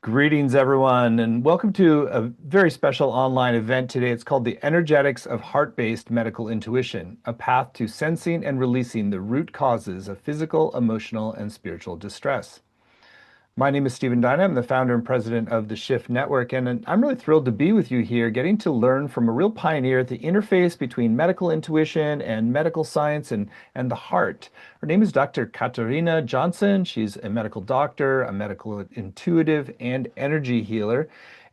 Greetings, everyone, and welcome to a very special online event today. It's called The Energetics of Heart-Based Medical Intuition, a path to sensing and releasing the root causes of physical, emotional, and spiritual distress. My name is Stephen Dyna. I'm the founder and president of the Shift Network, and I'm really thrilled to be with you here, getting to learn from a real pioneer at the interface between medical intuition and medical science and the heart. Her name is Dr. Katharina Johnson. She's a medical doctor, a medical intuitive, and energy healer.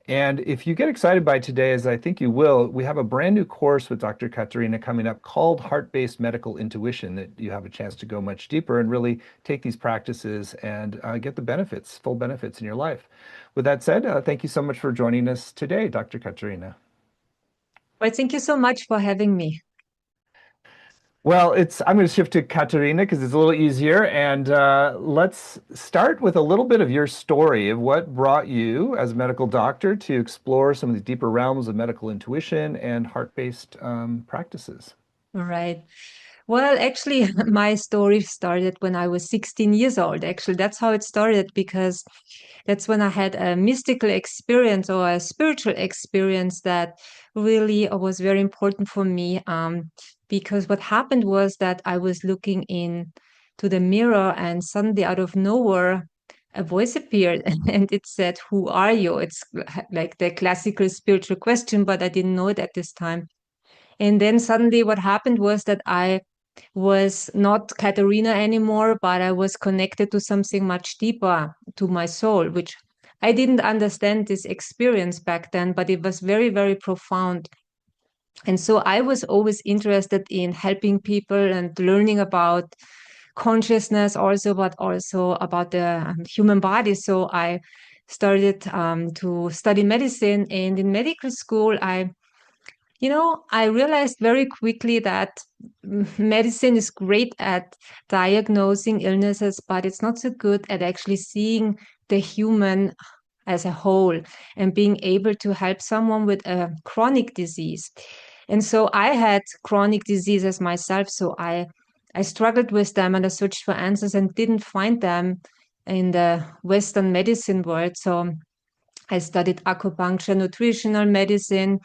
And if you get excited by today, as I think you will, we have a brand new course with Dr. Katarina coming up called Heart-Based Medical Intuition that you have a chance to go much deeper and really take these practices and get the benefits, full benefits in your life. With that said, thank you so much for joining us today, Dr. Katarina. Well, thank you so much for having me. Well, I'm going to shift to Katarina because it's a little easier. And let's start with a little bit of your story of what brought you as a medical doctor to explore some of the deeper realms of medical intuition and heart-based practices. Right. Well, actually, my story started when I was 16 years old. Actually, that's how it started because that's when I had a mystical experience or a spiritual experience that really was very important for me. Because what happened was that I was looking in to the mirror and suddenly out of nowhere, a voice appeared and it said, "Who are you?" It's like the classical spiritual question, but I didn't know it at this time. And then suddenly what happened was that I was not Katarina anymore, but I was connected to something much deeper, to my soul, which I didn't understand this experience back then, but it was very, very profound. And so I was always interested in helping people and learning about consciousness also, but also about the human body. So I started to study medicine. And in medical school, I realized very quickly that medicine is great at diagnosing illnesses, but it's not so good at actually seeing the human as a whole and being able to help someone with a chronic disease. And so I had chronic diseases myself, so I struggled with them and I searched for answers and didn't find them in the Western medicine world. So I studied acupuncture, nutritional medicine,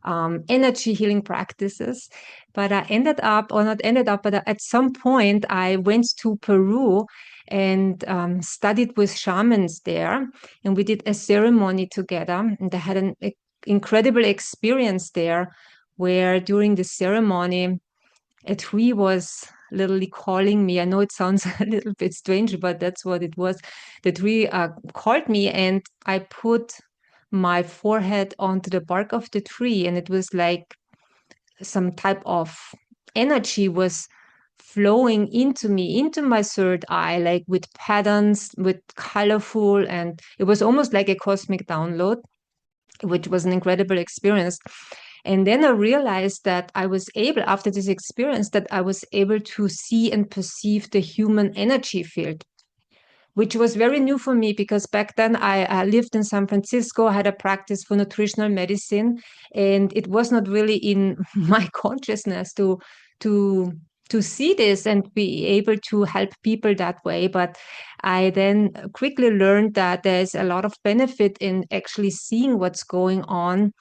energy healing practices. But I ended up, or not ended up, but at some point I went to Peru and studied with shamans there. And we did a ceremony together. And I had an incredible experience there where during the ceremony, a tree was literally calling me. I know it sounds a little bit strange, but that's what it was. The tree called me, and I put my forehead onto the bark of the tree, and it was like some type of energy was flowing into me, into my third eye, like with patterns, with colorful, and it was almost like a cosmic download, which was an incredible experience. And then I realized that I was able, after this experience, that I was able to see and perceive the human energy field, which was very new for me because back then I lived in San Francisco, I had a practice for nutritional medicine, and it was not really in my consciousness to to see this and be able to help people that way. But I then quickly learned that there's a lot of benefit in actually seeing what's going on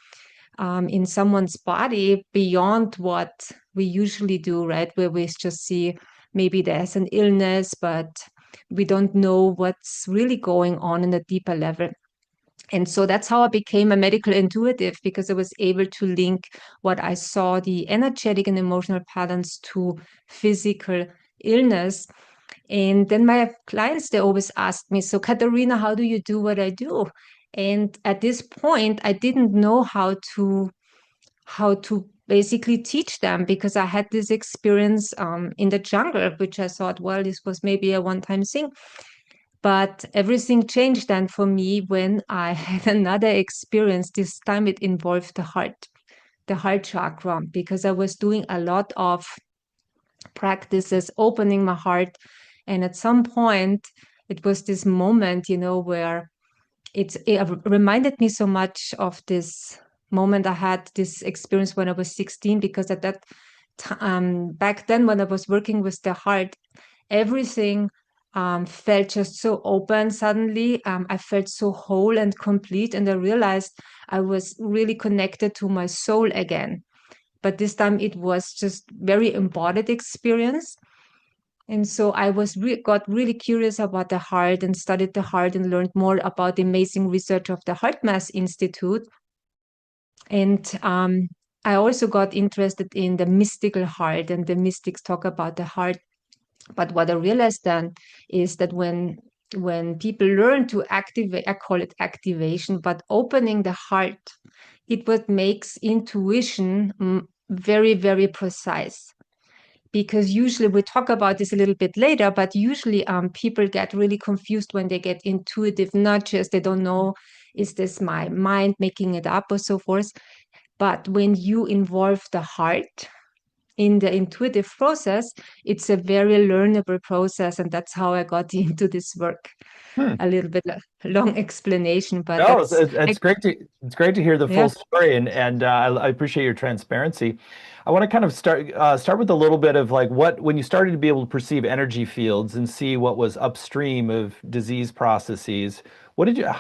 in someone's body beyond what we usually do, right? Where we just see maybe there's an illness, but we don't know what's really going on in a deeper level. And so that's how I became a medical intuitive because I was able to link what I saw, the energetic and emotional patterns, to physical illness. And then my clients, they always asked me, "So, Katarina, how do you do what I do?" And at this point, I didn't know how to basically teach them because I had this experience in the jungle, which I thought, well, this was maybe a one-time thing. But everything changed then for me when I had another experience. This time it involved the heart chakra, because I was doing a lot of practices, opening my heart. And at some point, it was this moment, where it reminded me so much of this moment I had, this experience when I was 16, because at that time, back then when I was working with the heart, everything felt just so open suddenly. I felt so whole and complete, and I realized I was really connected to my soul again. But this time it was just very embodied experience. And so I got really curious about the heart and studied the heart and learned more about the amazing research of the Heart Math Institute. And I also got interested in the mystical heart, and the mystics talk about the heart. But what I realized then is that when people learn to activate, I call it activation, but opening the heart, it what makes intuition very, very precise. Because usually we talk about this a little bit later, but usually people get really confused when they get intuitive nudges. They don't know, is this my mind making it up or so forth? But when you involve the heart in the intuitive process, it's a very learnable process. And that's how I got into this work. Hmm. A little bit long explanation, but No, that's, it's great to hear the yeah. full story, and I appreciate your transparency. I want to kind of start with a little bit of like what when you started to be able to perceive energy fields and see what was upstream of disease processes. What did you Yes.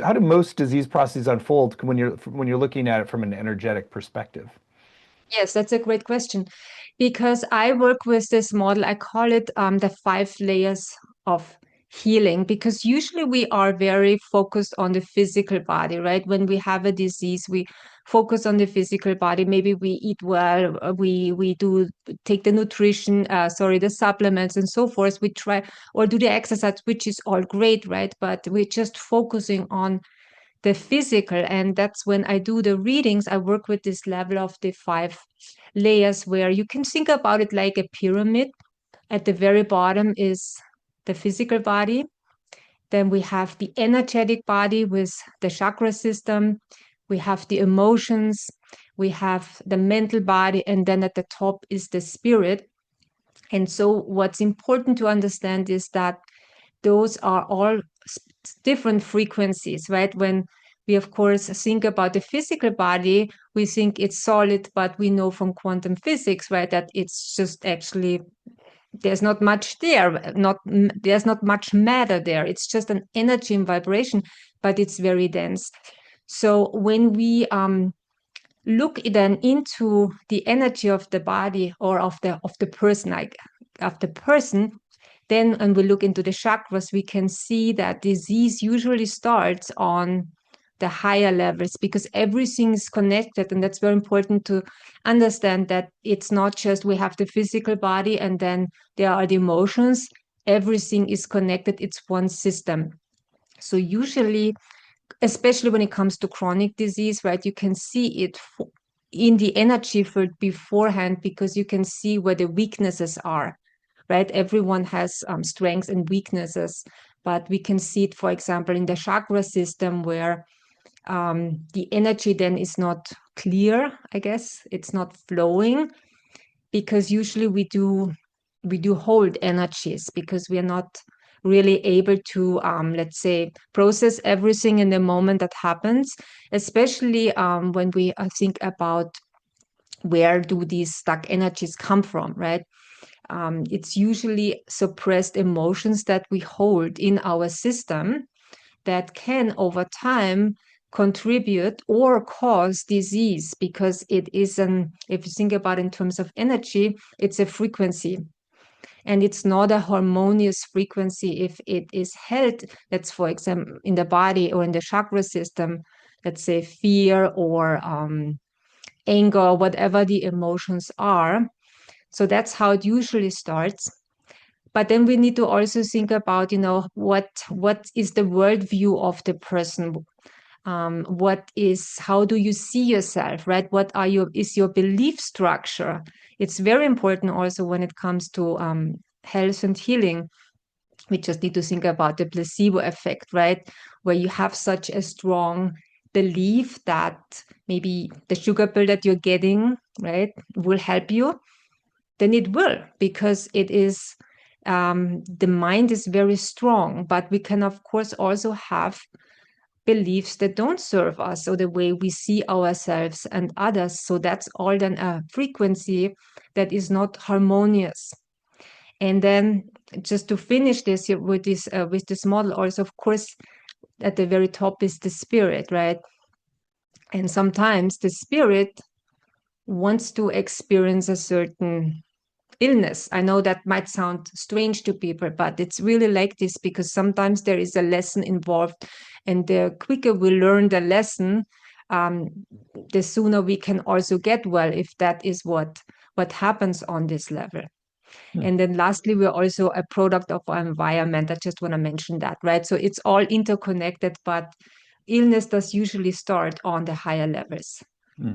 how do most disease processes unfold when you're looking at it from an energetic perspective? Yes, that's a great question because I work with this model. I call it the 5 layers of healing because usually we are very focused on the physical body, right? When we have a disease, we focus on the physical body. Maybe we eat well, we do take the nutrition, the supplements and so forth. We try or do the exercise, which is all great, right? But we're just focusing on the physical. And that's when I do the readings, I work with this level of the 5 layers where you can think about it like a pyramid. At the very bottom is the physical body. Then we have the energetic body with the chakra system. We have the emotions. We have the mental body. And then at the top is the spirit. And so what's important to understand is that those are all different frequencies, right? When we, of course, think about the physical body, we think it's solid, but we know from quantum physics, right, that it's just actually there's not much there, there's not much matter there. It's just an energy and vibration, but it's very dense. So when we look then into the energy of the body or of the person, like of the person, then when we look into the chakras, we can see that disease usually starts on the higher levels because everything is connected. And that's very important to understand that it's not just we have the physical body and then there are the emotions. Everything is connected. It's one system. So usually, especially when it comes to chronic disease, right, you can see it in the energy field beforehand because you can see where the weaknesses are, right? Everyone has strengths and weaknesses, but we can see it, for example, in the chakra system where the energy then is not clear, I guess. It's not flowing because usually we do hold energies because we are not really able to let's say process everything in the moment that happens, especially when we think about where do these stuck energies come from, right? It's usually suppressed emotions that we hold in our system that can over time contribute or cause disease because it is if you think about it in terms of energy, it's a frequency and it's not a harmonious frequency if it is held, that's for example in the body or in the chakra system, let's say fear or anger, whatever the emotions are. So that's how it usually starts. But then we need to also think about, what is the worldview of the person? How do you see yourself, right? Is your belief structure? It's very important also when it comes to health and healing. We just need to think about the placebo effect, right? Where you have such a strong belief that maybe the sugar pill that you're getting, right, will help you, then it will, because it is the mind is very strong. But we can, of course, also have beliefs that don't serve us or the way we see ourselves and others. So that's all then a frequency that is not harmonious. And then just to finish this with this model, also, of course, at the very top is the spirit, right? And sometimes the spirit wants to experience a certain illness. I know that might sound strange to people, but it's really like this because sometimes there is a lesson involved, and the quicker we learn the lesson, um, the sooner we can also get well, if that is what happens on this level. Hmm. And then lastly, we're also a product of our environment. I just want to mention that, right? So it's all interconnected, but illness does usually start on the higher levels. Hmm.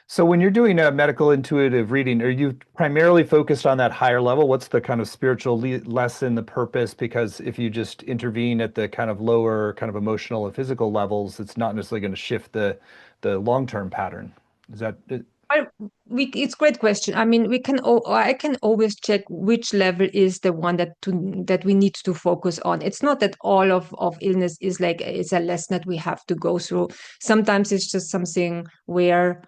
So when you're doing a medical intuitive reading, are you primarily focused on that higher level? What's the kind of spiritual lesson, the purpose? Because if you just intervene at the kind of lower, kind of emotional and physical levels, it's not necessarily going to shift the long-term pattern. Is that it? Well, it's a great question. I mean, I can always check which level is the one that we need to focus on. It's not that all of illness is like it's a lesson that we have to go through. Sometimes it's just something where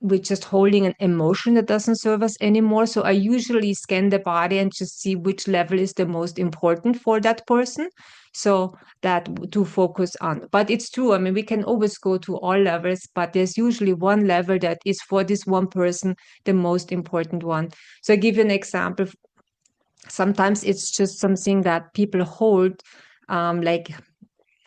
we're just holding an emotion that doesn't serve us anymore. So I usually scan the body and just see which level is the most important for that person. So that to focus on. But it's true. I mean, we can always go to all levels, but there's usually one level that is for this one person the most important one. So I give you an example. Sometimes it's just something that people hold, like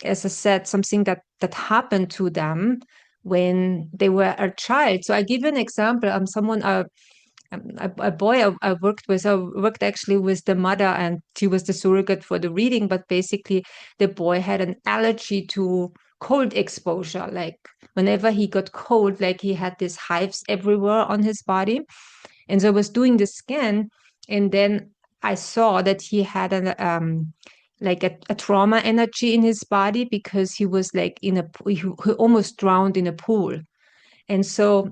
as I said, something that happened to them when they were a child. So I give you an example. Someone a boy I worked with. I worked actually with the mother, and she was the surrogate for the reading. But basically, the boy had an allergy to cold exposure. Like whenever he got cold, like he had these hives everywhere on his body. And so I was doing the scan, and then I saw that he had a trauma energy in his body because he was like he almost drowned in a pool. And so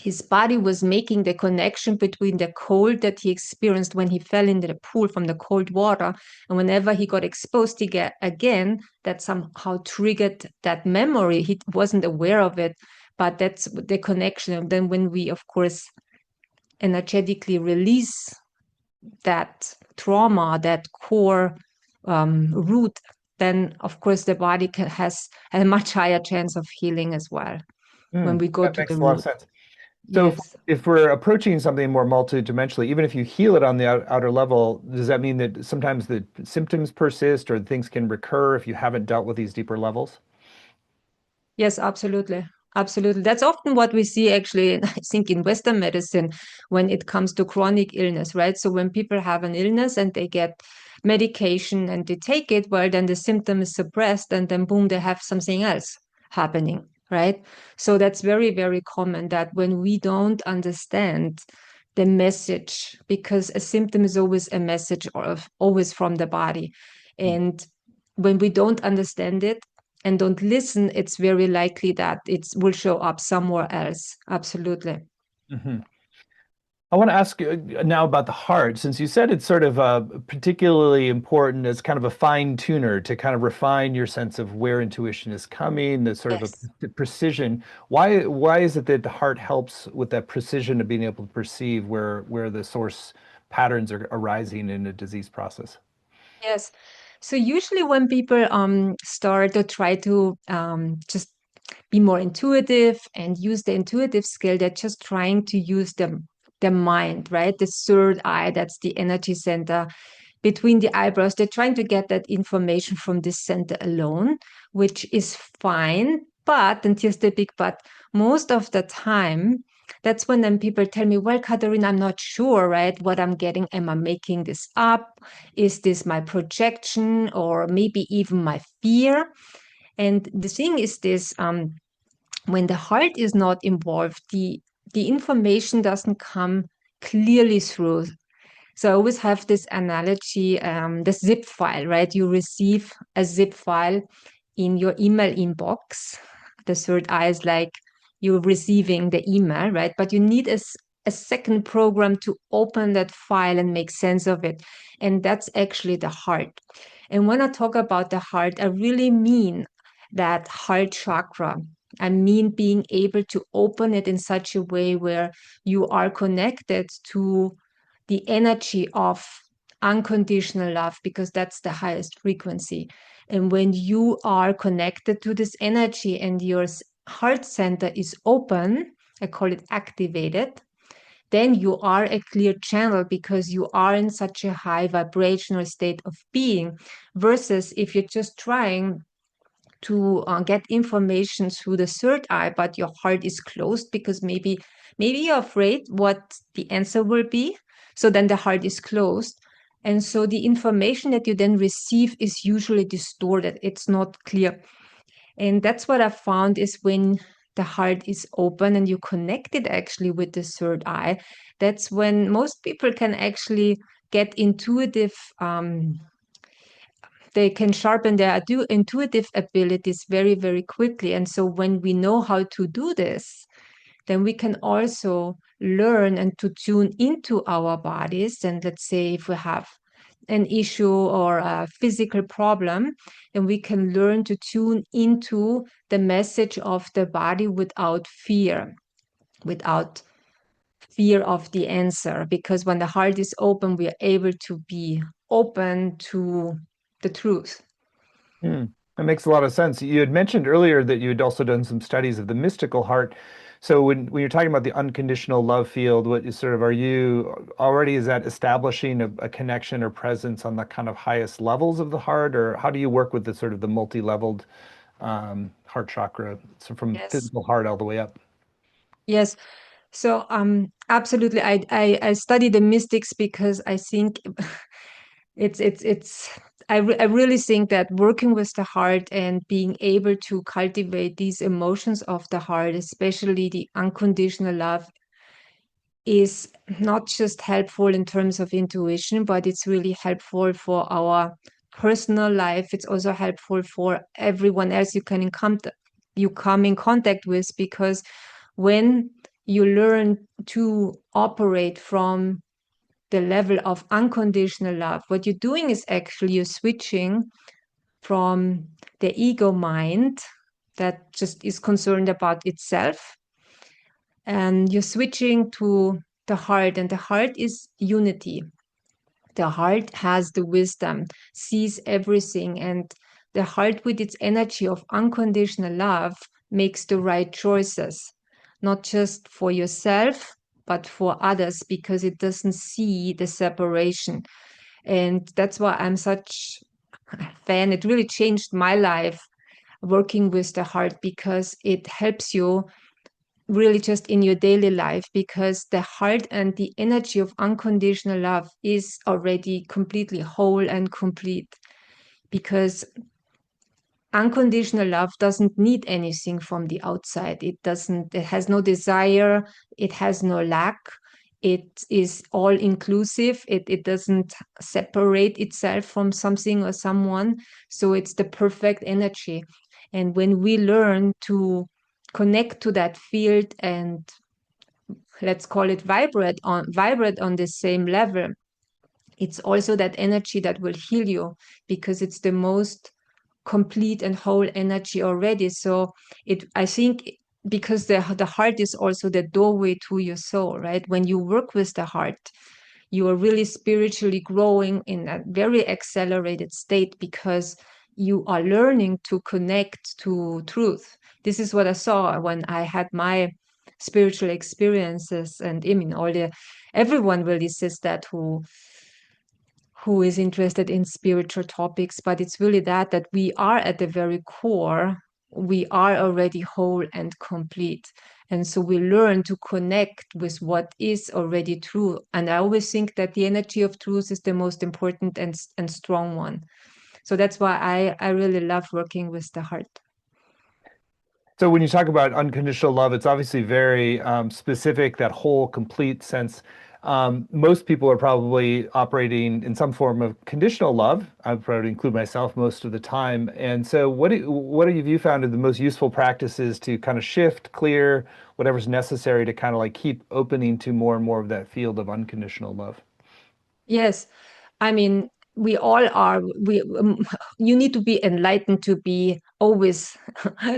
his body was making the connection between the cold that he experienced when he fell into the pool from the cold water, and whenever he got exposed again, that somehow triggered that memory. He wasn't aware of it, but that's the connection. And then when we, of course, energetically release that trauma, that core root, then of course the body has a much higher chance of healing as well when we go That to the makes a lot of root. sense. So Yes. if we're approaching something more multidimensionally, even if you heal it on the outer level, does that mean that sometimes the symptoms persist or things can recur if you haven't dealt with these deeper levels? Yes, absolutely. Absolutely. That's often what we see actually, I think, in Western medicine when it comes to chronic illness, right? So when people have an illness and they get medication and they take it, well, then the symptom is suppressed and then boom, they have something else happening, right? So that's very, very common that when we don't understand the message, because a symptom is always a message or always from the body. And when we don't understand it, and don't listen, it's very likely that it will show up somewhere else. Absolutely. Hmm. I want to ask you now about the heart, since you said it's sort of particularly important as kind of a fine tuner to kind of refine your sense of where intuition is coming, the sort of Yes. a precision. Why is it that the heart helps with that precision of being able to perceive where the source patterns are arising in a disease process? Yes. So usually when people start to try to just be more intuitive and use the intuitive skill, they're just trying to use the mind, right? The third eye, that's the energy center between the eyebrows. They're trying to get that information from this center alone, which is fine. But, and here's the big but, most of the time, that's when then people tell me, well, Katharina, I'm not sure, right, what I'm getting. Am I making this up? Is this my projection or maybe even my fear? And the thing is this, when the heart is not involved, the information doesn't come clearly through. So I always have this analogy, the zip file, right? You receive a zip file in your email inbox. The third eye is like you're receiving the email, right? But you need a second program to open that file and make sense of it. And that's actually the heart. And when I talk about the heart, I really mean that heart chakra. I mean being able to open it in such a way where you are connected to the energy of unconditional love, because that's the highest frequency. And when you are connected to this energy and your heart center is open, I call it activated, then you are a clear channel because you are in such a high vibrational state of being. Versus if you're just trying to get information through the third eye, but your heart is closed because maybe you're afraid what the answer will be. So then the heart is closed. And so the information that you then receive is usually distorted. It's not clear. And that's what I found is when the heart is open and you connect it actually with the third eye, that's when most people can actually get intuitive, they can sharpen their intuitive abilities very, very quickly. And so when we know how to do this, then we can also learn and to tune into our bodies. And let's say if we have an issue or a physical problem, then we can learn to tune into the message of the body without fear of the answer. Because when the heart is open, we are able to be open to the truth. Hmm. That makes a lot of sense. You had mentioned earlier that you had also done some studies of the mystical heart. So when you're talking about the unconditional love field, what is sort of, are you already, is that establishing a connection or presence on the kind of highest levels of the heart, or how do you work with the sort of the multi-leveled heart chakra, so from Yes. physical heart all the way up? Yes. So absolutely, I study the mystics because I think it's I really think that working with the heart and being able to cultivate these emotions of the heart, especially the unconditional love, is not just helpful in terms of intuition, but it's really helpful for our personal life. It's also helpful for everyone else you come in contact with, because when you learn to operate from the level of unconditional love, what you're doing is actually you're switching from the ego mind that just is concerned about itself, and you're switching to the heart, and the heart is unity. The heart has the wisdom, sees everything, and the heart, with its energy of unconditional love, makes the right choices, not just for yourself, but for others, because it doesn't see the separation. And that's why I'm such a fan. It really changed my life working with the heart, because it helps you really just in your daily life, because the heart and the energy of unconditional love is already completely whole and complete. Because unconditional love doesn't need anything from the outside. It has no desire, it has no lack, it is all inclusive, it doesn't separate itself from something or someone. So it's the perfect energy. And when we learn to connect to that field and, let's call it, vibrate on the same level, it's also that energy that will heal you, because it's the most complete and whole energy already. So I think, because the heart is also the doorway to your soul, right? When you work with the heart, you are really spiritually growing in a very accelerated state, because you are learning to connect to truth. This is what I saw when I had my spiritual experiences. And I mean, everyone really says that, who is interested in spiritual topics, but it's really that we are at the very core, we are already whole and complete. And so we learn to connect with what is already true. And I always think that the energy of truth is the most important and strong one. So that's why I really love working with the heart. So when you talk about unconditional love, it's obviously very specific, that whole complete sense. Most people are probably operating in some form of conditional love. I would probably include myself most of the time. And so what have you found are the most useful practices to kind of shift, clear, whatever's necessary to kind of like keep opening to more and more of that field of unconditional love? Yes, I mean, we all are. You need to be enlightened to be always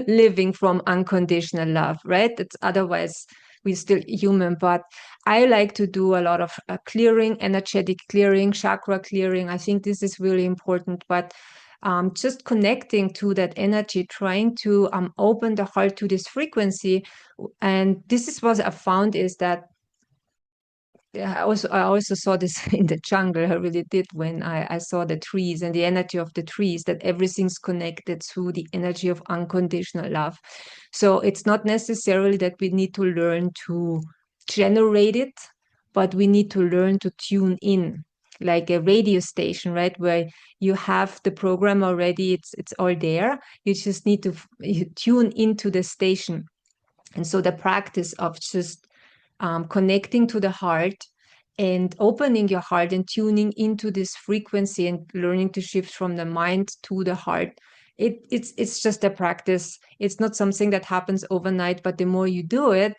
living from unconditional love, right? It's otherwise we're still human. But I like to do a lot of clearing, energetic clearing, chakra clearing. I think this is really important. But just connecting to that energy, trying to open the heart to this frequency. And this is what I found is that I also saw this in the jungle. I really did when I saw the trees and the energy of the trees, that everything's connected through the energy of unconditional love. So it's not necessarily that we need to learn to generate it, but we need to learn to tune in, like a radio station, right? Where you have the program already, it's all there. You just need to tune into the station. And so the practice of just connecting to the heart and opening your heart and tuning into this frequency and learning to shift from the mind to the heart. It's just a practice. It's not something that happens overnight, but the more you do it,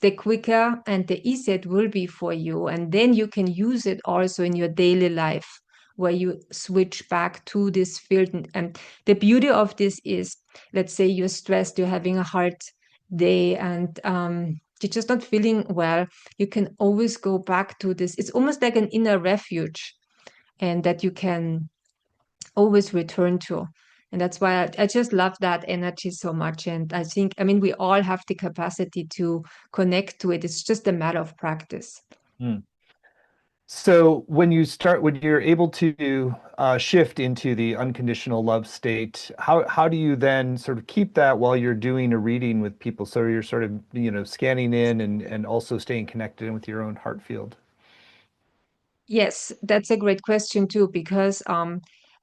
the quicker and the easier it will be for you. And then you can use it also in your daily life, where you switch back to this field. And the beauty of this is, let's say you're stressed, you're having a hard day, and you're just not feeling well. You can always go back to this. It's almost like an inner refuge, and that you can always return to. And that's why I just love that energy so much. And I think, I mean, we all have the capacity to connect to it. It's just a matter of practice. Hmm. So when you're able to shift into the unconditional love state, how do you then sort of keep that while you're doing a reading with people? So you're sort of, scanning in and also staying connected with your own heart field. Yes, that's a great question too, because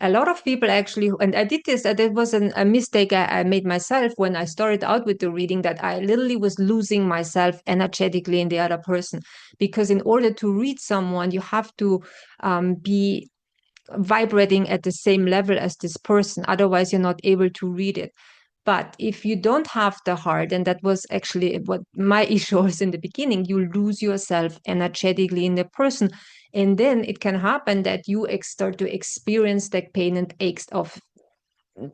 a lot of people actually, and I did this, that was a mistake I made myself when I started out with the reading, that I literally was losing myself energetically in the other person. Because in order to read someone, you have to be vibrating at the same level as this person. Otherwise, you're not able to read it. But if you don't have the heart, and that was actually what my issue was in the beginning, you lose yourself energetically in the person. And then it can happen that you start to experience the pain and aches of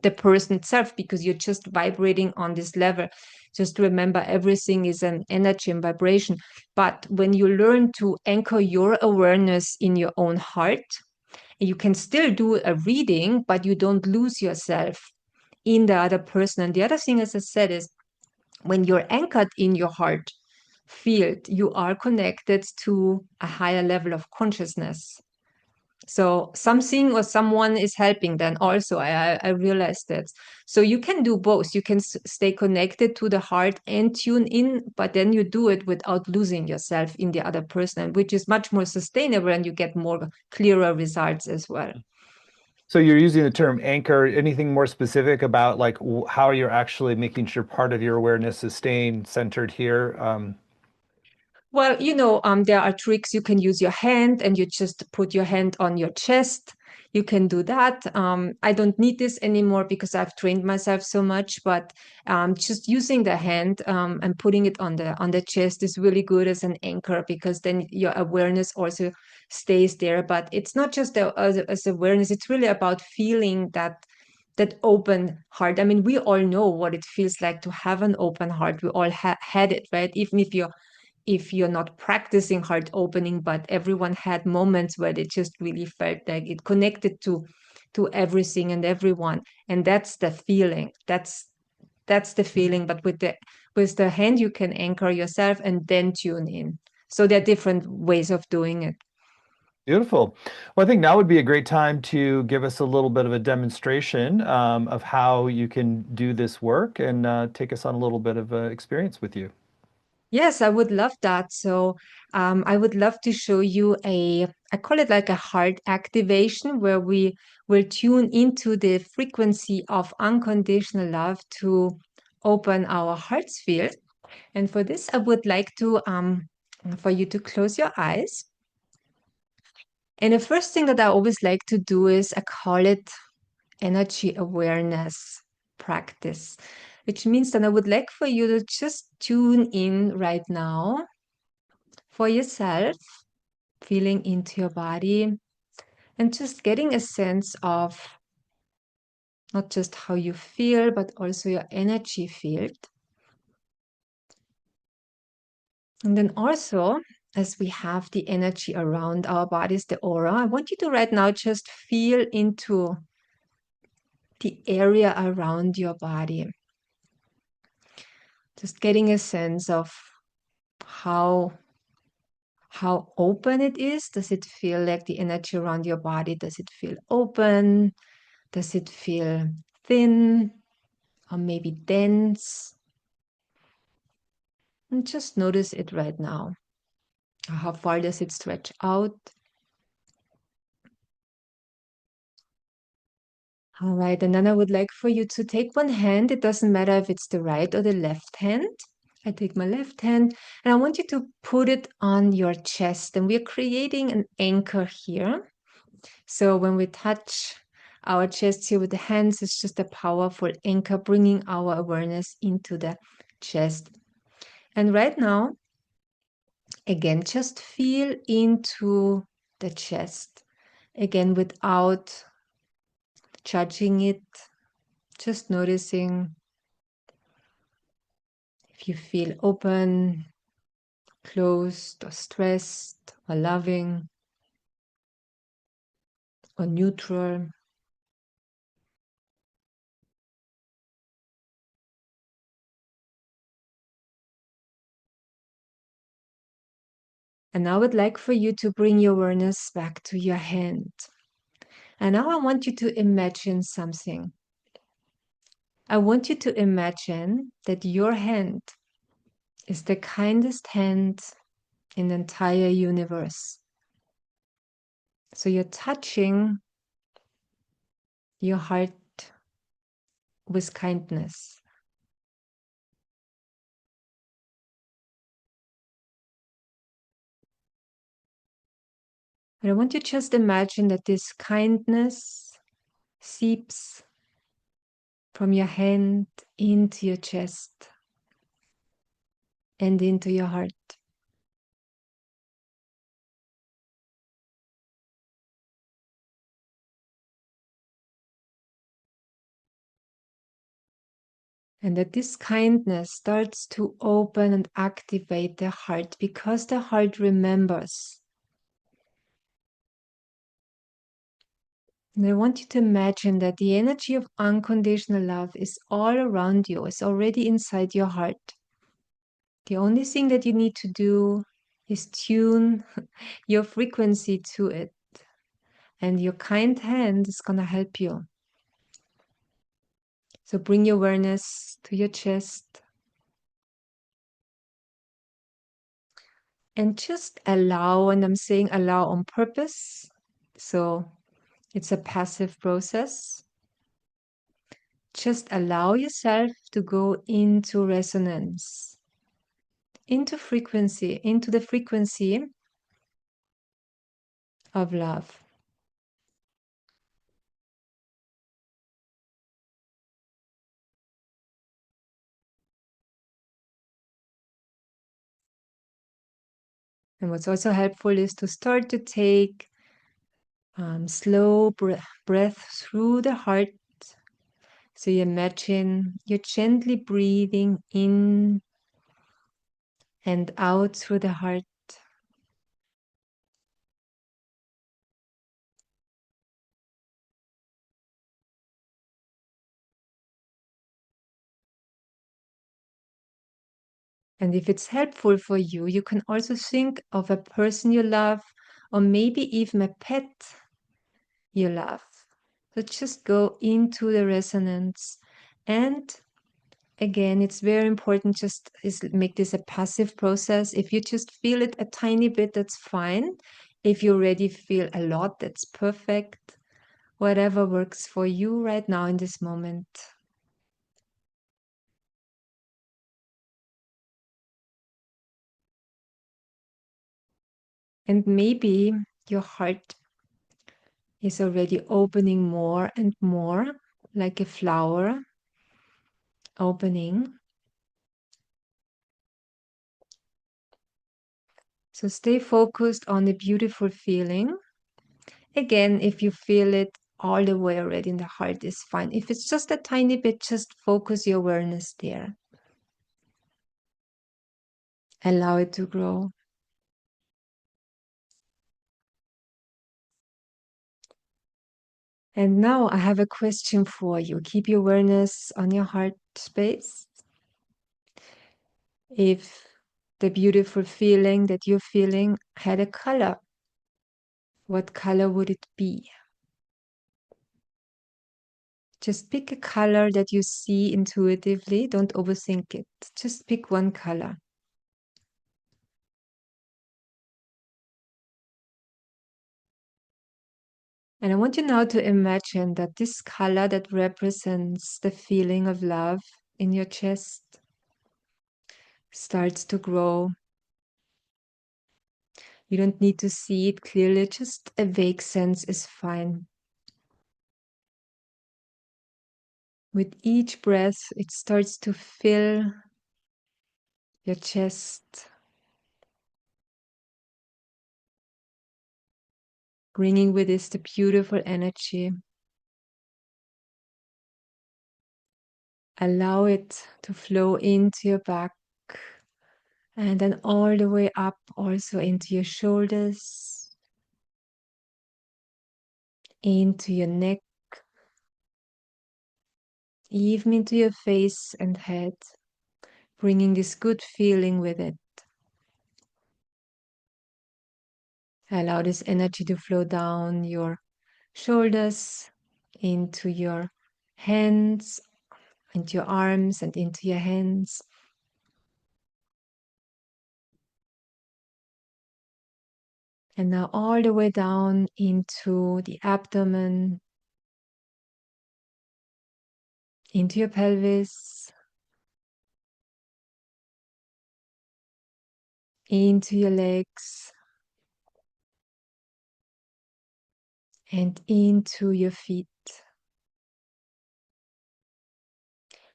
the person itself, because you're just vibrating on this level. Just remember, everything is an energy and vibration. But when you learn to anchor your awareness in your own heart, you can still do a reading, but you don't lose yourself in the other person. And the other thing, as I said, is when you're anchored in your heart field, you are connected to a higher level of consciousness. So something or someone is helping then also. I realized that. So you can do both. You can stay connected to the heart and tune in, but then you do it without losing yourself in the other person, which is much more sustainable, and you get more clearer results as well. So you're using the term anchor. Anything more specific about like how you're actually making sure part of your awareness is staying centered here? Well, there are tricks. You can use your hand, and you just put your hand on your chest. You can do that. I don't need this anymore because I've trained myself so much, but just using the hand and putting it on the chest is really good as an anchor, because then your awareness also stays there. But it's not just as awareness, it's really about feeling that open heart. I mean, we all know what it feels like to have an open heart. We all had it, right? Even if you're not practicing heart opening, but everyone had moments where they just really felt like it connected to everything and everyone. And that's the feeling. That's the feeling. But with the hand, you can anchor yourself and then tune in. So there are different ways of doing it. Beautiful. Well, I think now would be a great time to give us a little bit of a demonstration of how you can do this work and take us on a little bit of experience with you. Yes, I would love that. So I would love to show you I call it like a heart activation, where we will tune into the frequency of unconditional love to open our heart's field. And for this, I would like for you to close your eyes. And the first thing that I always like to do is I call it energy awareness practice, which means that I would like for you to just tune in right now for yourself, feeling into your body and just getting a sense of not just how you feel, but also your energy field. And then also, as we have the energy around our bodies, the aura, I want you to right now just feel into the area around your body. Just getting a sense of how open it is. Does it feel like the energy around your body? Does it feel open? Does it feel thin or maybe dense? And just notice it right now. How far does it stretch out? All right, and then I would like for you to take one hand. It doesn't matter if it's the right or the left hand. I take my left hand and I want you to put it on your chest. And we're creating an anchor here. So when we touch our chest here with the hands, it's just a powerful anchor, bringing our awareness into the chest. And right now, again, just feel into the chest. Again, without judging it, just noticing if you feel open, closed, or stressed, or loving, or neutral. And I would like for you to bring your awareness back to your hand. And now I want you to imagine something. I want you to imagine that your hand is the kindest hand in the entire universe. So you're touching your heart with kindness. And I want you to just imagine that this kindness seeps from your hand into your chest and into your heart. And that this kindness starts to open and activate the heart because the heart remembers. And I want you to imagine that the energy of unconditional love is all around you, is already inside your heart. The only thing that you need to do is tune your frequency to it. And your kind hand is going to help you. So bring your awareness to your chest. And just allow, and I'm saying allow on purpose. So it's a passive process. Just allow yourself to go into resonance, into the frequency of love. And what's also helpful is to start to take slow breath through the heart. So you imagine you're gently breathing in and out through the heart. And if it's helpful for you, you can also think of a person you love, or maybe even a pet you love. So just go into the resonance. And again, it's very important just is make this a passive process. If you just feel it a tiny bit, that's fine. If you already feel a lot, that's perfect. Whatever works for you right now in this moment. And maybe your heart is already opening more and more, like a flower opening. So stay focused on the beautiful feeling. Again, if you feel it all the way already in the heart is fine. If it's just a tiny bit, just focus your awareness there. Allow it to grow. And now I have a question for you. Keep your awareness on your heart space. If the beautiful feeling that you're feeling had a color, what color would it be? Just pick a color that you see intuitively. Don't overthink it. Just pick one color. And I want you now to imagine that this color that represents the feeling of love in your chest starts to grow. You don't need to see it clearly, just a vague sense is fine. With each breath, it starts to fill your chest, bringing with it the beautiful energy. Allow it to flow into your back and then all the way up also into your shoulders, into your neck, even into your face and head, bringing this good feeling with it. Allow this energy to flow down your shoulders, into your hands, into your arms, and into your hands. And now all the way down into the abdomen, into your pelvis, into your legs, and into your feet.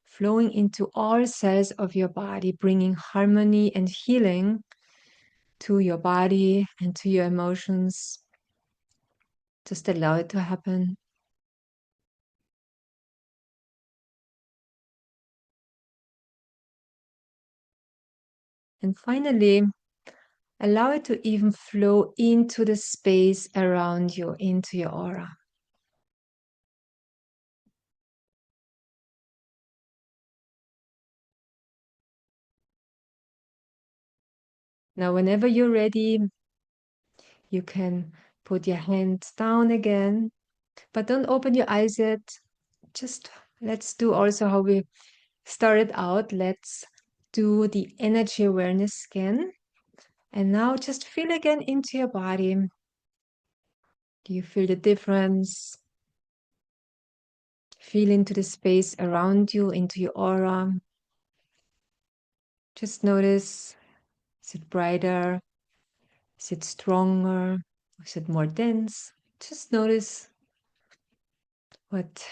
Flowing into all cells of your body, bringing harmony and healing to your body and to your emotions. Just allow it to happen. And finally, allow it to even flow into the space around you, into your aura. Now, whenever you're ready, you can put your hands down again, but don't open your eyes yet. Just let's do also how we started out. Let's do the energy awareness scan. And now just feel again into your body. Do you feel the difference? Feel into the space around you, into your aura. Just notice, is it brighter? Is it stronger? Is it more dense? Just notice what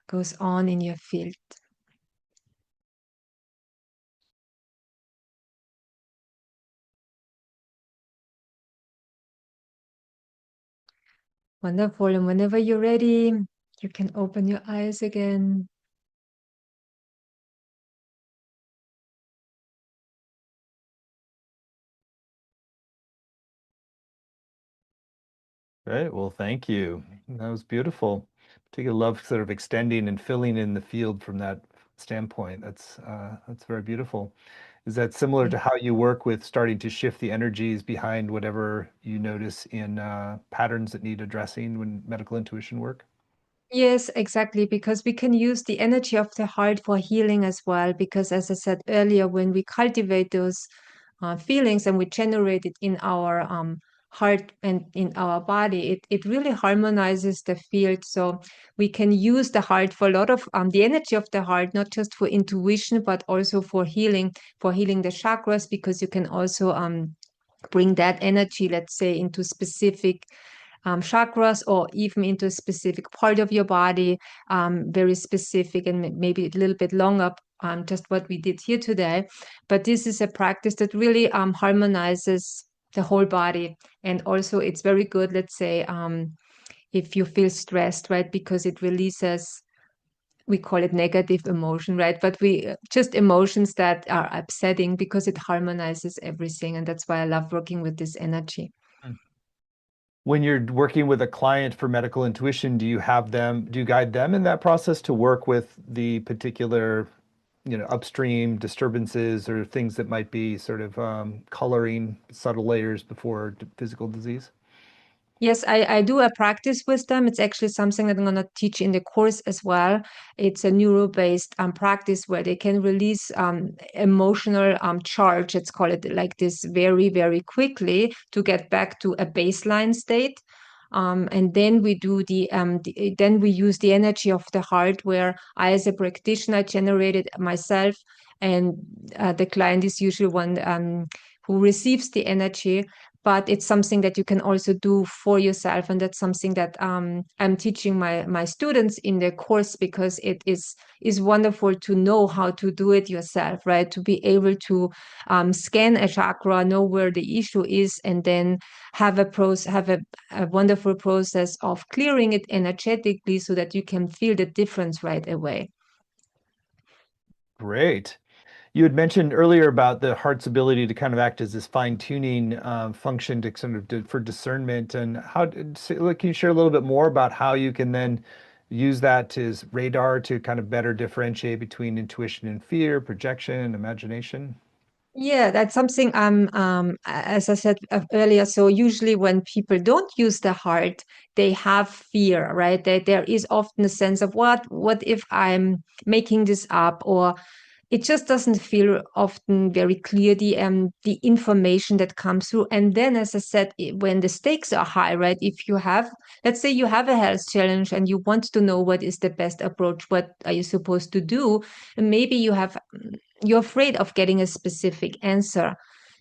goes on in your field. Wonderful. And whenever you're ready, you can open your eyes again. Great. Well, thank you. That was beautiful. Particularly love sort of extending and filling in the field from that standpoint. That's very beautiful. Is that similar to how you work with starting to shift the energies behind whatever you notice in patterns that need addressing when medical intuition work? Yes, exactly, because we can use the energy of the heart for healing as well. Because, as I said earlier, when we cultivate those feelings and we generate it in our heart and in our body, it really harmonizes the field. So we can use the heart for a lot of the energy of the heart, not just for intuition, but also for healing the chakras, because you can also bring that energy, let's say, into specific chakras or even into a specific part of your body, very specific and maybe a little bit longer, just what we did here today. But this is a practice that really harmonizes the whole body. And also it's very good, let's say, if you feel stressed, right? Because it releases we call it negative emotion, right? But we just emotions that are upsetting because it harmonizes everything. And that's why I love working with this energy. When you're working with a client for medical intuition, do you guide them in that process to work with the particular, upstream disturbances or things that might be sort of coloring subtle layers before physical disease? Yes, I do a practice with them. It's actually something that I'm going to teach in the course as well. It's a neuro-based practice where they can release emotional charge, let's call it like this, very, very quickly to get back to a baseline state. And then then we use the energy of the heart, where I, as a practitioner, generate it myself, and the client is usually one who receives the energy, but it's something that you can also do for yourself. And that's something that I'm teaching my students in the course, because it is wonderful to know how to do it yourself, right? To be able to scan a chakra, know where the issue is, and then have a wonderful process of clearing it energetically so that you can feel the difference right away. Great. You had mentioned earlier about the heart's ability to kind of act as this fine-tuning function to sort of for discernment, and can you share a little bit more about how you can then use that as radar to kind of better differentiate between intuition and fear, projection, imagination? Yeah, that's something as I said earlier. So usually when people don't use the heart, they have fear, right? There is often a sense of what if I'm making this up, or it just doesn't feel often very clear, the information that comes through. And then, as I said, when the stakes are high, right? If you have, let's say you have a health challenge and you want to know what is the best approach, what are you supposed to do, and maybe you're afraid of getting a specific answer,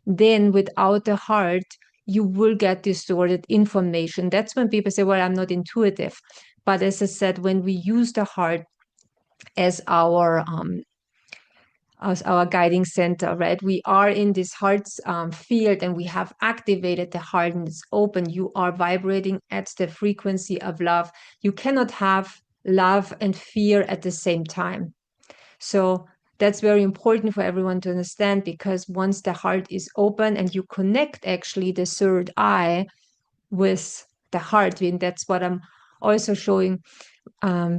then without the heart you will get distorted information. That's when people say, well, I'm not intuitive. But as I said, when we use the heart as our guiding center, right? We are in this heart's field, and we have activated the heart, and it's open. You are vibrating at the frequency of love. You cannot have love and fear at the same time. So that's very important for everyone to understand, because once the heart is open and you connect actually the third eye with the heart, and that's what I'm also showing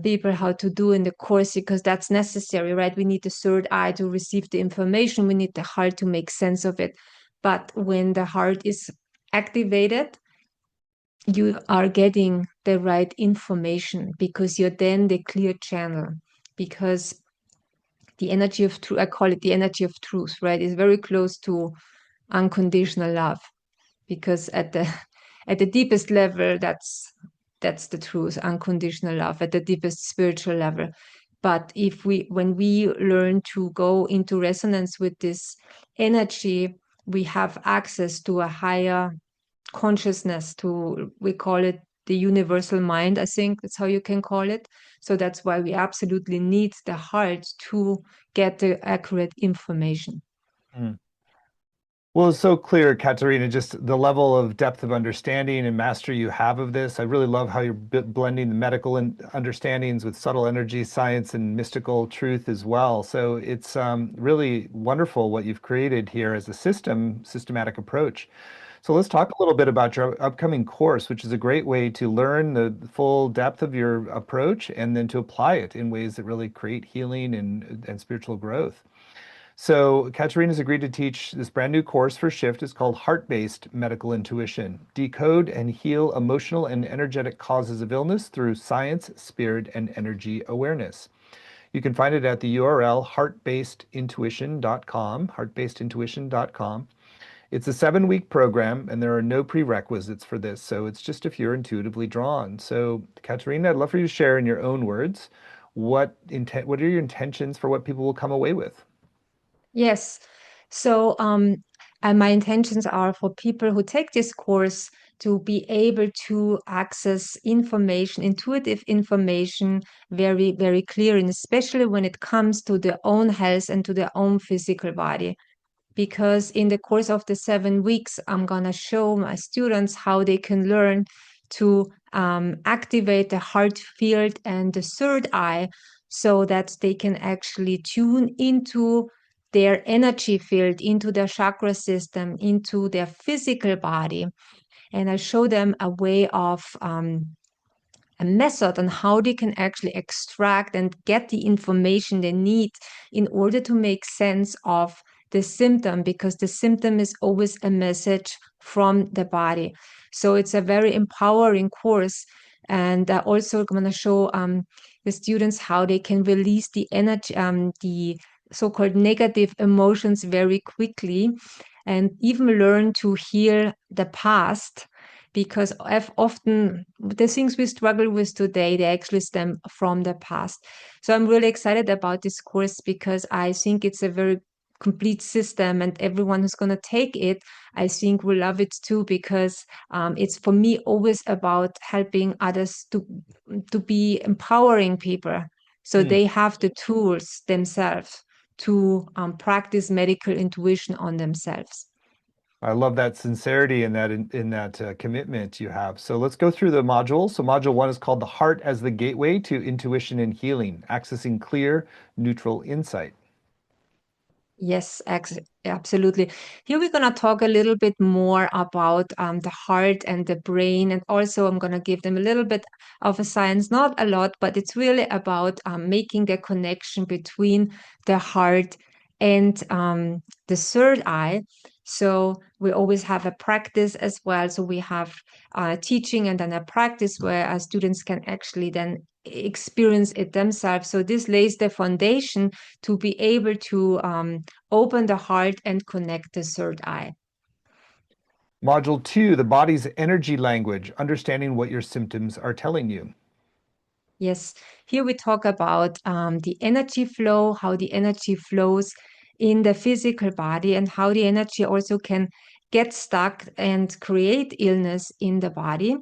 people how to do in the course, because that's necessary, right? We need the third eye to receive the information. We need the heart to make sense of it. But when the heart is activated, you are getting the right information, because you're then the clear channel. Because the energy of truth, I call it the energy of truth, right? Is very close to unconditional love, because at the at the deepest level, that's the truth, unconditional love at the deepest spiritual level. But when we learn to go into resonance with this energy, we have access to a higher consciousness, to, we call it the universal mind, I think that's how you can call it. So that's why we absolutely need the heart to get the accurate information. Mm. Well, it's so clear, Katarina, just the level of depth of understanding and mastery you have of this. I really love how you're blending the medical understandings with subtle energy, science, and mystical truth as well. So it's really wonderful what you've created here as a systematic approach. So let's talk a little bit about your upcoming course, which is a great way to learn the full depth of your approach and then to apply it in ways that really create healing and spiritual growth. So Katarina's agreed to teach this brand new course for Shift. It's called Heart-Based Medical Intuition: Decode and Heal Emotional and Energetic Causes of Illness Through Science, Spirit, and Energy Awareness. You can find it at the URL heartbasedintuition.com, heartbasedintuition.com. It's a 7-week program, and there are no prerequisites for this, so it's just if you're intuitively drawn. So, Katarina, I'd love for you to share in your own words what are your intentions for what people will come away with? Yes. So, and my intentions are for people who take this course to be able to access information, intuitive information, very, very clear, and especially when it comes to their own health and to their own physical body. Because in the course of the 7 weeks, I'm going to show my students how they can learn to activate the heart field and the third eye, so that they can actually tune into their energy field, into their chakra system, into their physical body. And I show them a way of a method on how they can actually extract and get the information they need in order to make sense of the symptom, because the symptom is always a message from the body. So it's a very empowering course. And also going to show the students how they can release the energy, the so-called negative emotions very quickly, and even learn to heal the past, because I've often the things we struggle with today, they actually stem from the past. So I'm really excited about this course because I think it's a very complete system, and everyone who's going to take it, I think, will love it too, because it's for me always about helping others to be empowering people, so Hmm. they have the tools themselves to practice medical intuition on themselves. I love that sincerity and that in that commitment you have. So let's go through the modules. So module 1 is called The Heart as the Gateway to Intuition and Healing, accessing clear, neutral insight. Yes, absolutely. Here we're going to talk a little bit more about the heart and the brain. And also, I'm going to give them a little bit of a science, not a lot, but it's really about making the connection between the heart and the third eye. So we always have a practice as well. So we have teaching and then a practice where our students can actually then experience it themselves. So this lays the foundation to be able to open the heart and connect the third eye. Module 2, the body's energy language, understanding what your symptoms are telling you. Yes, here we talk about the energy flow, how the energy flows in the physical body, and how the energy also can get stuck and create illness in the body.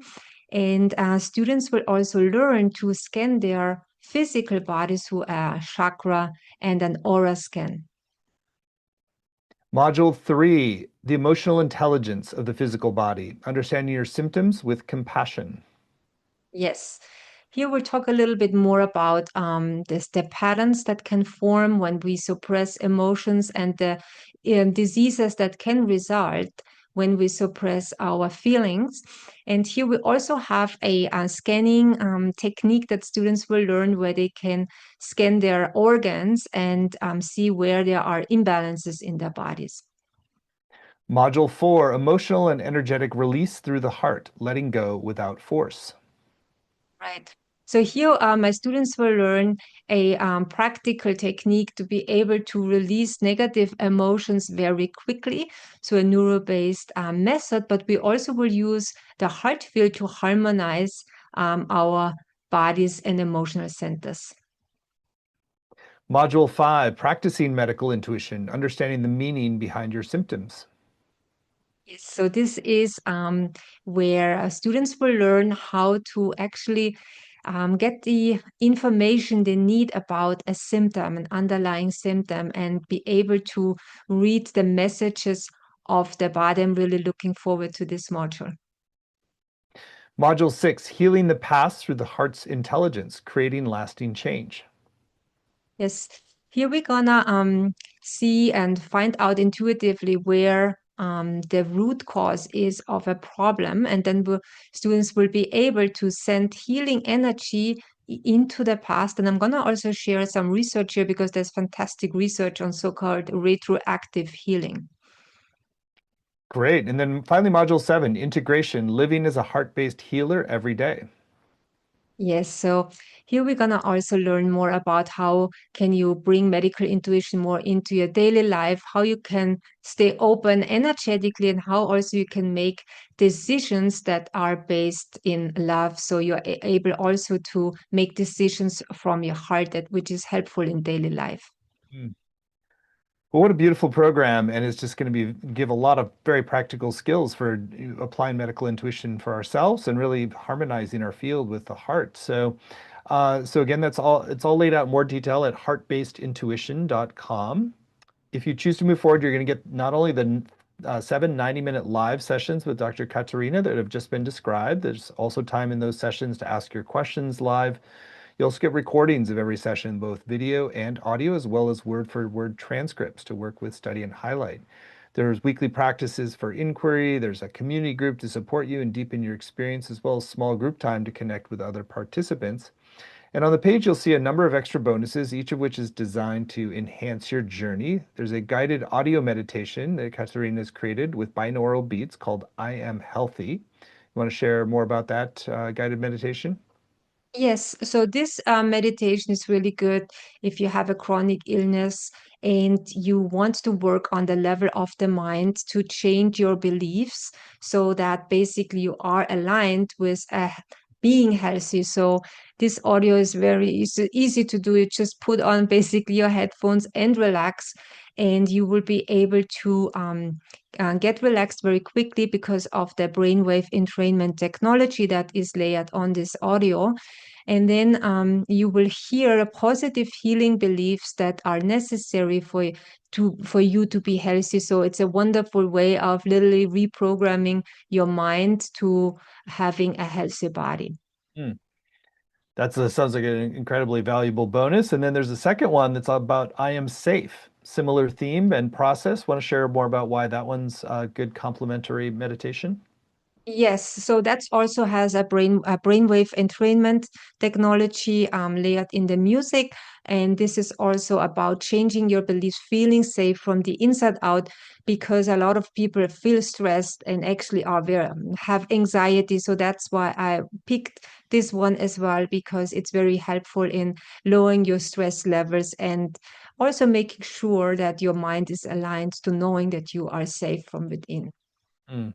And students will also learn to scan their physical body through a chakra and an aura scan. Module 3, the emotional intelligence of the physical body, understanding your symptoms with compassion. Yes. Here we'll talk a little bit more about the patterns that can form when we suppress emotions, and the diseases that can result when we suppress our feelings. And here we also have a scanning technique that students will learn, where they can scan their organs and see where there are imbalances in their bodies. Module 4, emotional and energetic release through the heart, letting go without force. Right. So here, my students will learn a practical technique to be able to release negative emotions very quickly. So a neuro-based method, but we also will use the heart field to harmonize our bodies and emotional centers. Module 5, practicing medical intuition, understanding the meaning behind your symptoms. Yes, so this is where students will learn how to actually get the information they need about a symptom, an underlying symptom, and be able to read the messages of the body. I'm really looking forward to this module. Module 6, healing the past through the heart's intelligence, creating lasting change. Yes, here we're gonna see and find out intuitively where the root cause is of a problem, and then students will be able to send healing energy into the past. And I'm gonna also share some research here, because there's fantastic research on so-called retroactive healing. Great. And then finally, module 7, integration, living as a heart-based healer every day. Yes, so here we're gonna also learn more about how can you bring medical intuition more into your daily life, how you can stay open energetically, and how also you can make decisions that are based in love. So you're able also to make decisions from your heart, that which is helpful in daily life. Mm. Well, what a beautiful program, and it's just going to be give a lot of very practical skills for applying medical intuition for ourselves and really harmonizing our field with the heart. So again, that's all. It's all laid out in more detail at heartbasedintuition.com. If you choose to move forward, you're going to get not only the 7 90-minute live sessions with Dr. Katarina that have just been described. There's also time in those sessions to ask your questions live. You also get recordings of every session, both video and audio, as well as word-for-word transcripts to work with, study, and highlight. There's weekly practices for inquiry. There's a community group to support you and deepen your experience, as well as small group time to connect with other participants. And on the page, you'll see a number of extra bonuses, each of which is designed to enhance your journey. There's a guided audio meditation that Katarina has created with binaural beats called I Am Healthy. You want to share more about that guided meditation? Yes, so this meditation is really good if you have a chronic illness and you want to work on the level of the mind to change your beliefs so that basically you are aligned with being healthy. So this audio is very easy to do. You just put on basically your headphones and relax, and you will be able to get relaxed very quickly because of the brainwave entrainment technology that is layered on this audio. And then you will hear positive healing beliefs that are necessary for you to be healthy. So it's a wonderful way of literally reprogramming your mind to having a healthy body. Hmm. That sounds like an incredibly valuable bonus. And then there's a second one that's about I am safe. Similar theme and process. Want to share more about why that one's a good complementary meditation? Yes, so that also has a brainwave entrainment technology layered in the music, and this is also about changing your beliefs, feeling safe from the inside out, because a lot of people feel stressed and actually are very have anxiety. So that's why I picked this one as well, because it's very helpful in lowering your stress levels and also making sure that your mind is aligned to knowing that you are safe from within. Mm.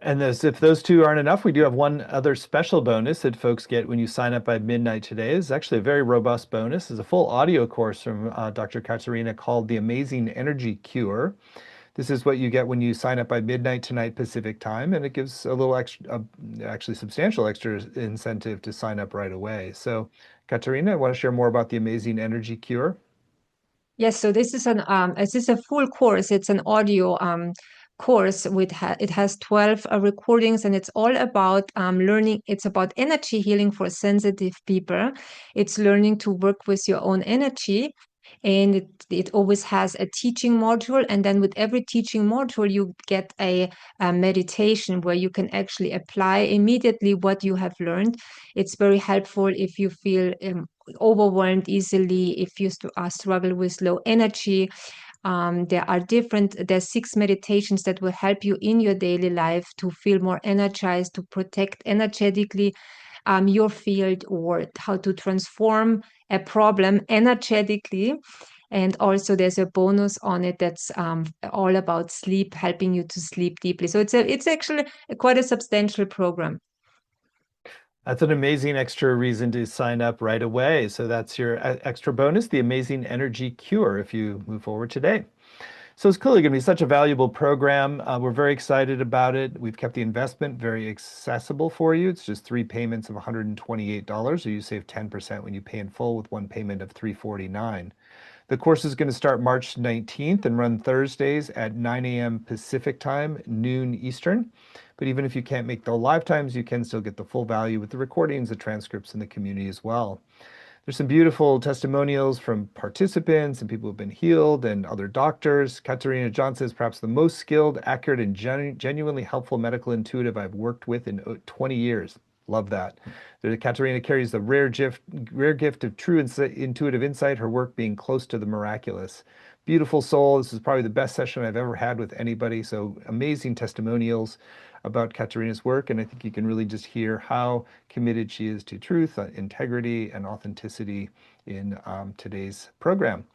And if those two aren't enough, we do have one other special bonus that folks get when you sign up by midnight today. It's actually a very robust bonus. It's a full audio course from Dr. Katarina called The Amazing Energy Cure. This is what you get when you sign up by midnight tonight Pacific time, and it gives a little extra, actually substantial extra incentive to sign up right away. So, Katarina, I want to share more about The Amazing Energy Cure. Yes, so this is a full course. It's an audio course it has 12 recordings, and it's all about learning. It's about energy healing for sensitive people. It's learning to work with your own energy, and it always has a teaching module, and then with every teaching module you get a meditation where you can actually apply immediately what you have learned. It's very helpful if you feel overwhelmed easily, if you struggle with low energy. There's 6 meditations that will help you in your daily life to feel more energized, to protect energetically your field, or how to transform a problem energetically. And also there's a bonus on it that's all about sleep, helping you to sleep deeply. So it's actually quite a substantial program. That's an amazing extra reason to sign up right away. So that's your extra bonus, the Amazing Energy Cure, if you move forward today. So it's clearly going to be such a valuable program. We're very excited about it. We've kept the investment very accessible for you. It's just 3 payments of $128, so you save 10% when you pay in full with one payment of $349. The course is going to start March 19th and run Thursdays at 9 a.m. Pacific time, noon Eastern. But even if you can't make the live times, you can still get the full value with the recordings, the transcripts, and the community as well. There's some beautiful testimonials from participants and people who've been healed and other doctors. Katharina Johnson is perhaps the most skilled, accurate, and genuinely helpful medical intuitive I've worked with in 20 years. Love that. Katarina carries the rare gift of true intuitive insight, her work being close to the miraculous. Beautiful soul. This is probably the best session I've ever had with anybody. So amazing testimonials about Katarina's work. And I think you can really just hear how committed she is to truth, integrity, and authenticity in today's program.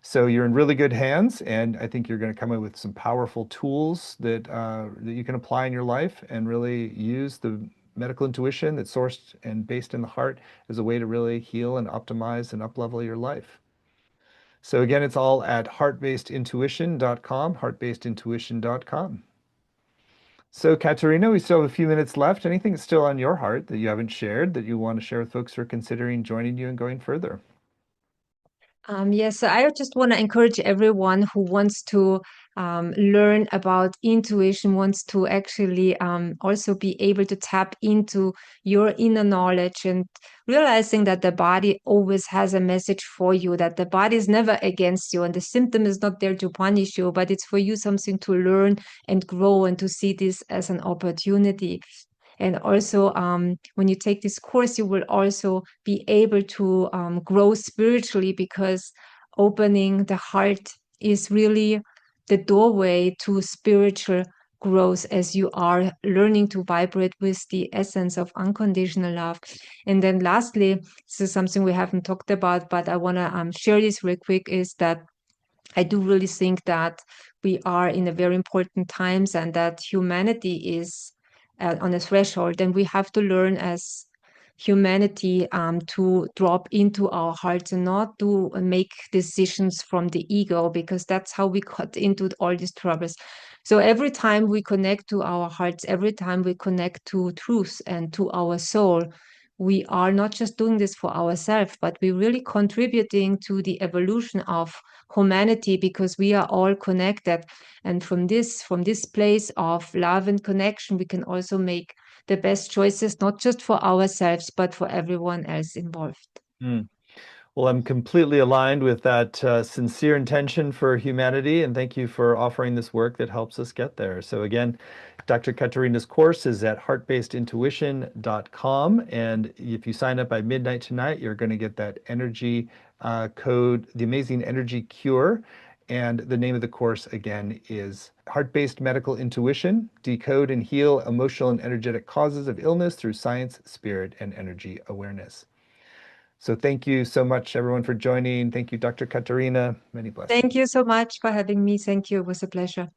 So you're in really good hands, and I think you're going to come in with some powerful tools that you can apply in your life and really use the medical intuition that's sourced and based in the heart as a way to really heal and optimize and uplevel your life. So again, it's all at heartbasedintuition.com, heartbasedintuition.com. So Katerina, we still have a few minutes left. Anything that's still on your heart that you haven't shared that you want to share with folks who are considering joining you and going further? Yes, so I just want to encourage everyone who wants to learn about intuition, wants to actually also be able to tap into your inner knowledge and realizing that the body always has a message for you, that the body is never against you and the symptom is not there to punish you, but it's for you something to learn and grow and to see this as an opportunity. And also, when you take this course, you will also be able to grow spiritually, because opening the heart is really the doorway to spiritual growth, as you are learning to vibrate with the essence of unconditional love. And then lastly, this is something we haven't talked about, but I want to share this real quick, is that I do really think that we are in a very important times and that humanity is on a threshold, and we have to learn as humanity to drop into our hearts and not to make decisions from the ego, because that's how we got into all these troubles. So every time we connect to our hearts, every time we connect to truth and to our soul, we are not just doing this for ourselves, but we're really contributing to the evolution of humanity, because we are all connected. And from this place of love and connection, we can also make the best choices, not just for ourselves, but for everyone else involved. Mm. Well, I'm completely aligned with that sincere intention for humanity, and thank you for offering this work that helps us get there. So again, Dr. Katarina's course is at heartbasedintuition.com, and if you sign up by midnight tonight, you're going to get that energy code, the Amazing Energy Cure. And the name of the course again is Heart-Based Medical Intuition: Decode and Heal Emotional and Energetic Causes of Illness Through Science, Spirit, and Energy Awareness. So thank you so much, everyone, for joining. Thank you, Dr. Katarina. Many blessings. Thank you so much for having me. Thank you. It was a pleasure.